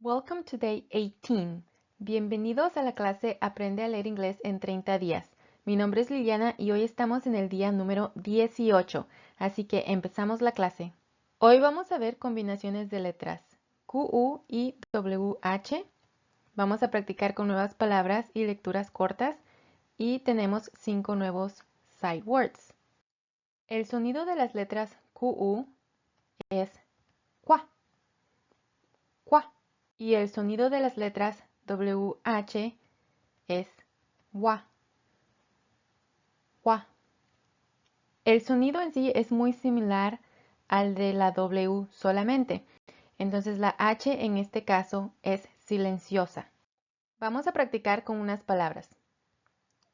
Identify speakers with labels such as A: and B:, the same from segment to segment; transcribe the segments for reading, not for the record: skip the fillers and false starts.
A: Welcome to Day 18. Bienvenidos a la clase Aprende a leer inglés en 30 días. Mi nombre es Liliana y hoy estamos en el día número 18, así que empezamos la clase. Hoy vamos a ver combinaciones de letras QU y WH. Vamos a practicar con nuevas palabras y lecturas cortas y tenemos 5 nuevos sight words. El sonido de las letras QU es QUA, QUA. Y el sonido de las letras WH es WA, WA. El sonido en sí es muy similar al de la W solamente. Entonces la H en este caso es silenciosa. Vamos a practicar con unas palabras.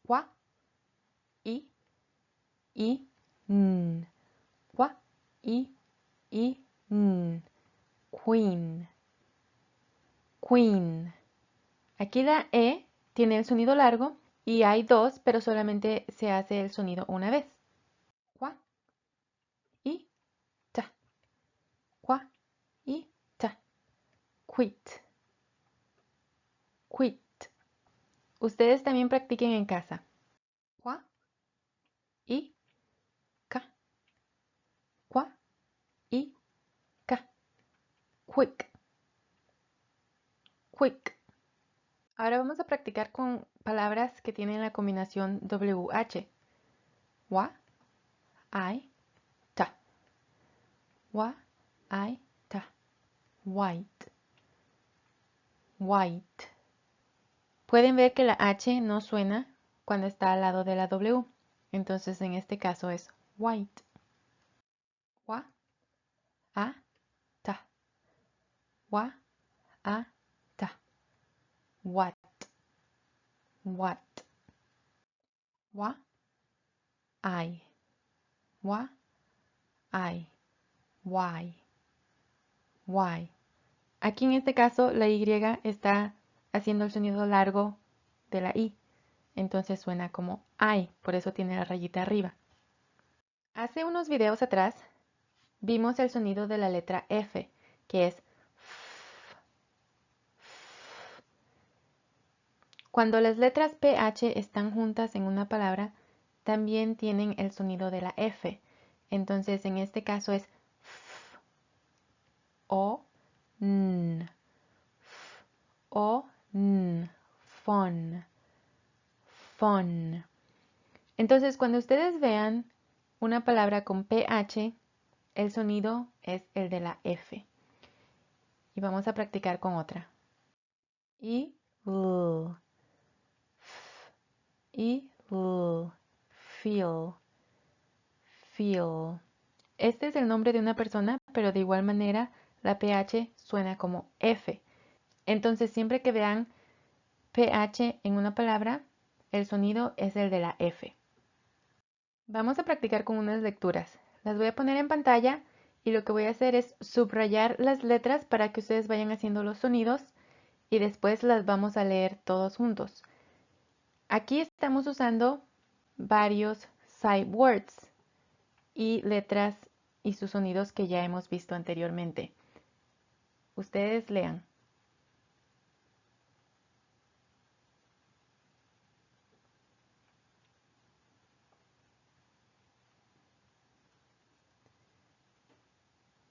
A: WA, I, N. WA, I, N. Queen, queen. Aquí la E tiene el sonido largo y hay dos, pero solamente se hace el sonido una vez. Qua, y, ta. Qua, y, ta. Quit, quit. Ustedes también practiquen en casa. Qua, y, ca. Qua, y, ca. Quick, quick. Ahora vamos a practicar con palabras que tienen la combinación WH. Wa, I, ta. Wa, I, ta. White, white. Pueden ver que la H no suena cuando está al lado de la W. Entonces en este caso es white. Wa, a, ta. Wa, a, ta. What, what. Wa, I. Wa, I. Why, why. Aquí en este caso la Y está haciendo el sonido largo de la I. Entonces suena como I, por eso tiene la rayita arriba. Hace unos videos atrás vimos el sonido de la letra F, que es F. Cuando las letras PH están juntas en una palabra, también tienen el sonido de la F. Entonces, en este caso es F, O, N. F, O, N. Fun, fun. Entonces, cuando ustedes vean una palabra con PH, el sonido es el de la F. Y vamos a practicar con otra. Y, L. Y, L. Feel, feel. Este es el nombre de una persona, pero de igual manera la PH suena como F. Entonces, siempre que vean PH en una palabra, el sonido es el de la F. Vamos a practicar con unas lecturas. Las voy a poner en pantalla y lo que voy a hacer es subrayar las letras para que ustedes vayan haciendo los sonidos y después las vamos a leer todos juntos. Aquí estamos usando varios sight words y letras y sus sonidos que ya hemos visto anteriormente. Ustedes lean.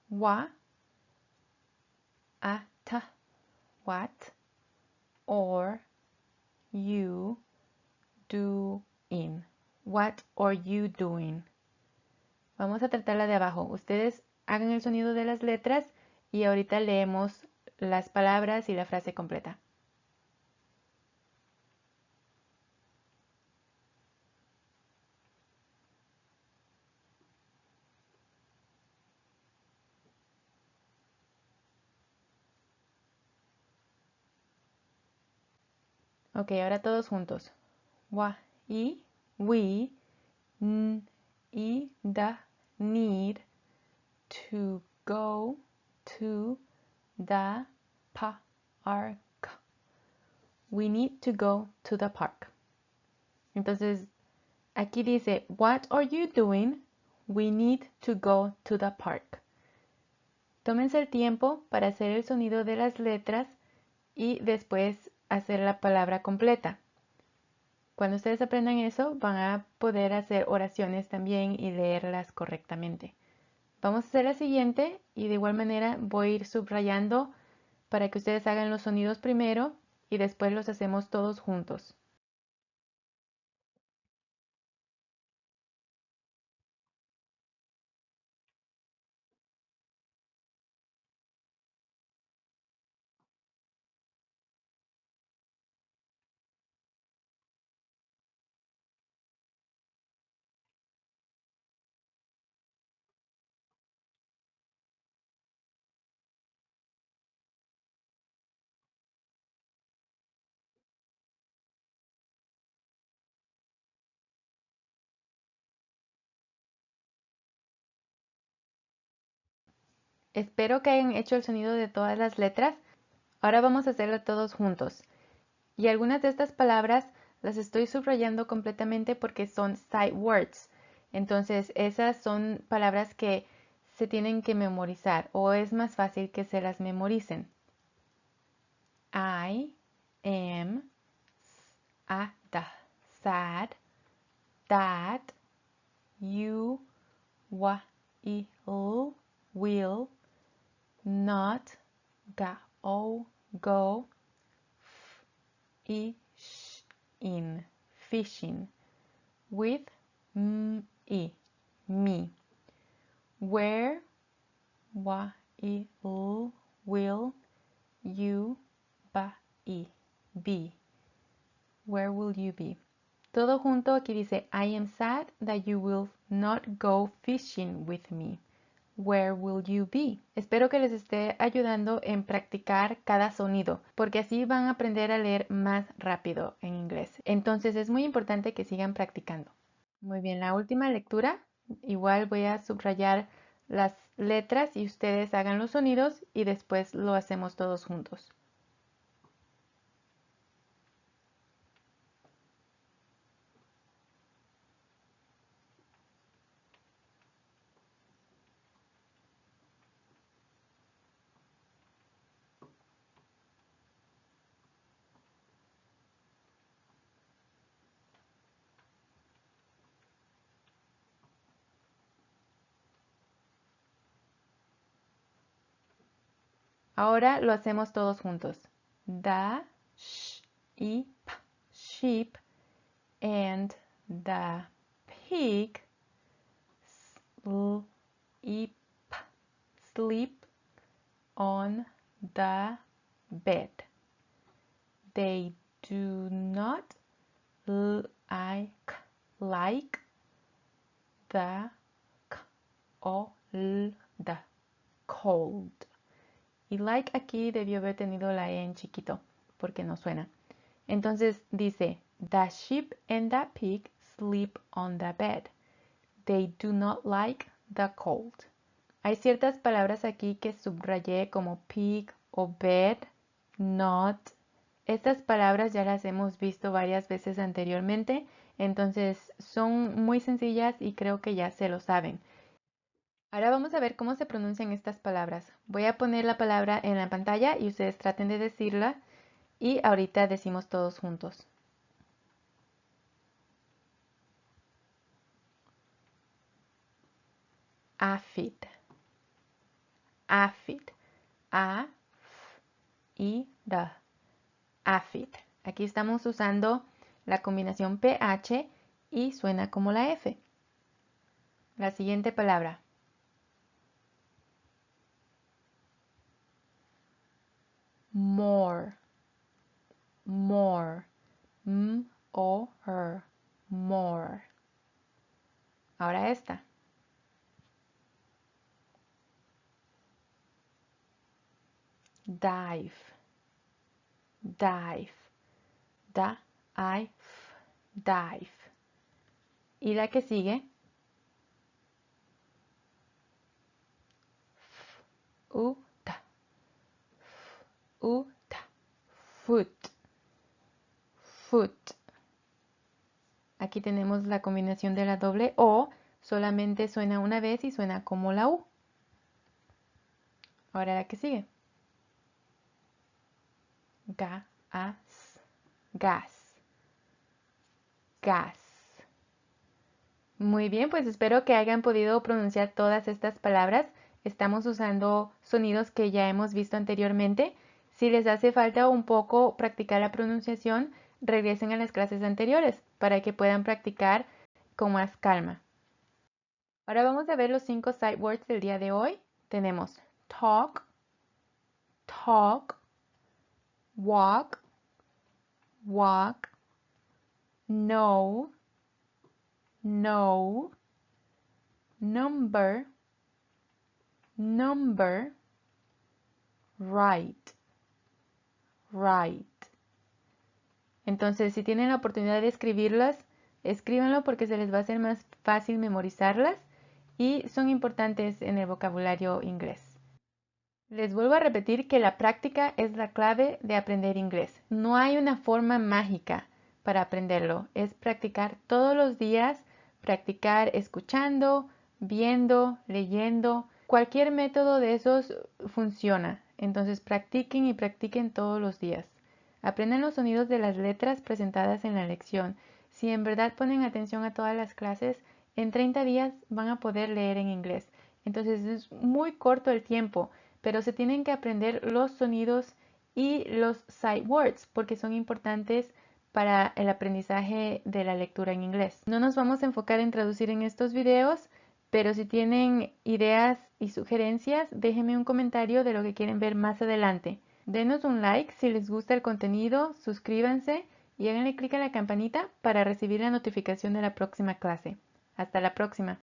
A: Wa, a, ta, what, or, you, doing. What are you doing? Vamos a tratarla de abajo. Ustedes hagan el sonido de las letras y ahorita leemos las palabras y la frase completa. Ok, ahora todos juntos. Wa, I, we, n, I, da, need, to go to the park. We need to go to the park. Entonces, aquí dice, what are you doing? We need to go to the park. Tómense el tiempo para hacer el sonido de las letras y después hacer la palabra completa. Cuando ustedes aprendan eso, van a poder hacer oraciones también y leerlas correctamente. Vamos a hacer la siguiente y de igual manera voy a ir subrayando para que ustedes hagan los sonidos primero y después los hacemos todos juntos. Espero que hayan hecho el sonido de todas las letras. Ahora vamos a hacerlo todos juntos. Y algunas de estas palabras las estoy subrayando completamente porque son sight words. Entonces, esas son palabras que se tienen que memorizar o es más fácil que se las memoricen. I am sad that you will not go fishing with me. Where will you be? Where will you be? Todo junto aquí dice, I am sad that you will not go fishing with me. Where will you be? Espero que les esté ayudando en practicar cada sonido, porque así van a aprender a leer más rápido en inglés. Entonces es muy importante que sigan practicando. Muy bien, la última lectura, igual voy a subrayar las letras y ustedes hagan los sonidos y después lo hacemos todos juntos. Ahora lo hacemos todos juntos. The sheep and the pig sleep on the bed. They do not like the cold. Y like aquí debió haber tenido la E en chiquito, porque no suena. Entonces dice, the sheep and the pig sleep on the bed. They do not like the cold. Hay ciertas palabras aquí que subrayé como pig o bed, not. Estas palabras ya las hemos visto varias veces anteriormente, entonces son muy sencillas y creo que ya se lo saben. Ahora vamos a ver cómo se pronuncian estas palabras. Voy a poner la palabra en la pantalla y ustedes traten de decirla y ahorita decimos todos juntos. Aphid, aphid, a, f, i, d, aphid. Aquí estamos usando la combinación PH y suena como la F. La siguiente palabra. More, more, m-o-r, more. Ahora esta. Dive, dive, dive, dive. Y la que sigue. F-u-t, f-u-t, foot, foot. Aquí tenemos la combinación de la doble O, solamente suena una vez y suena como la U. Ahora la que sigue. gas, gas, gas. Muy bien, pues espero que hayan podido pronunciar todas estas palabras. Estamos usando sonidos que ya hemos visto anteriormente. Si les hace falta un poco practicar la pronunciación, regresen a las clases anteriores para que puedan practicar con más calma. Ahora vamos a ver los 5 sight words del día de hoy. Tenemos talk, talk, walk, walk, know, know, number, number, write, write. Entonces, si tienen la oportunidad de escribirlas, escríbanlo porque se les va a hacer más fácil memorizarlas y son importantes en el vocabulario inglés. Les vuelvo a repetir que la práctica es la clave de aprender inglés. No hay una forma mágica para aprenderlo. Es practicar todos los días, practicar escuchando, viendo, leyendo. Cualquier método de esos funciona. Entonces practiquen y practiquen todos los días. Aprendan los sonidos de las letras presentadas en la lección. Si en verdad ponen atención a todas las clases, en 30 días van a poder leer en inglés. Entonces es muy corto el tiempo, pero se tienen que aprender los sonidos y los sight words porque son importantes para el aprendizaje de la lectura en inglés. No nos vamos a enfocar en traducir en estos videos, pero si tienen ideas y sugerencias, déjenme un comentario de lo que quieren ver más adelante. Denos un like si les gusta el contenido, suscríbanse y háganle clic a la campanita para recibir la notificación de la próxima clase. Hasta la próxima.